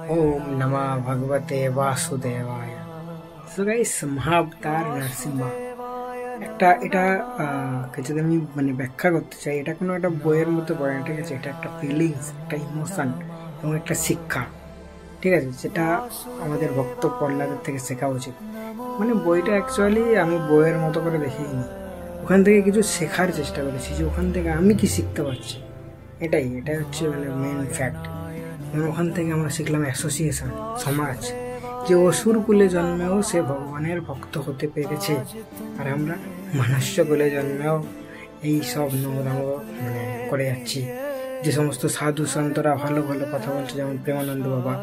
ओम नमः भगवते वासुदेवाय। সো গাইস, মহাবতার নরসিংহা একটা এটা যদি আমি ব্যাখ্যা করতে চাই, এটা কোনো একটা বইয়ের মধ্যে পড়ে না, ঠিক আছে? এটা একটা ফিলিংস, একটা ইমোশন এবং একটা শিক্ষা, ঠিক আছে, যেটা আমাদের ভক্ত প্রহ্লাদের থেকে শেখা উচিত। বইটা অ্যাকচুয়ালি আমি বইয়ের মতো করে দেখিনি, ওখান থেকে কিছু শেখার চেষ্টা করেছি, যে ওখান থেকে আমি কি শিখতে পারছি। এটা হচ্ছে মেন ফ্যাক্ট। ওখান থেকে আমরা শিখলাম অ্যাসোসিয়েশন, সমাজ, যে অসুর কুলে জন্মেও সে ভগবানের ভক্ত হতে পেরেছে, আর আমরা মনুষ্য কুলে জন্মেও এই সব নোংরাম করে যাচ্ছি। যে সমস্ত সাধু সন্তরা ভালো ভালো কথা বলছে, যেমন প্রেমানন্দ বাবা,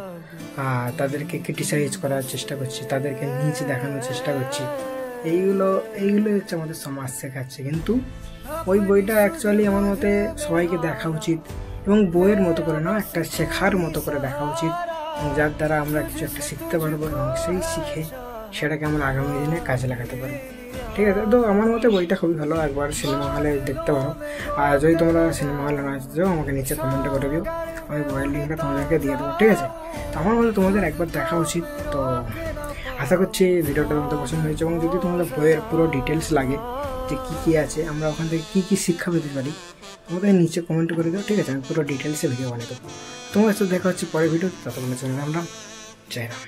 তাদেরকে ক্রিটিসাইজ করার চেষ্টা করছি, তাদেরকে নিচে দেখানোর চেষ্টা করছি। এইগুলো হচ্ছে আমাদের সমাজ শেখাচ্ছে। কিন্তু ওই বইটা অ্যাকচুয়ালি আমার মতে সবাইকে দেখা উচিত, এবং বইয়ের মতো করে না, একটা শেখার মতো করে দেখা উচিত, যার দ্বারা আমরা কিছু একটা শিখতে পারবো এবং সেই শিখে সেটাকে আমরা আগামী দিনে কাজে লাগাতে পারবো। ঠিক আছে, তো আমার মতে বইটা খুবই ভালো, একবার সিনেমা হলে দেখতে পারো। আর যদি তোমরা সিনেমা হলে না যাও, আমাকে নিচে কমেন্টে করে দিও, আমি বইয়ের লিঙ্কটা তোমাদেরকে দিয়ে দেবো, ঠিক আছে? তো আমার মতে তোমাদের একবার দেখা উচিত। তো আশা করছি ভিডিওটা তোমাদের পছন্দ হয়েছে, এবং যদি তোমাদের বইয়ের পুরো ডিটেলস লাগে, যে কী কী আছে, আমরা ওখান থেকে কী কী শিক্ষা পেতে পারি, আমাদের নিচে কমেন্ট করে দাও, ঠিক আছে? আমি পুরো ডিটেলসে ভিডিও বানিয়ে দেবো। তোমার সাথে দেখা হচ্ছে পরের ভিডিও, ততক্ষণের জন্য রাম রাম, জয় রাম।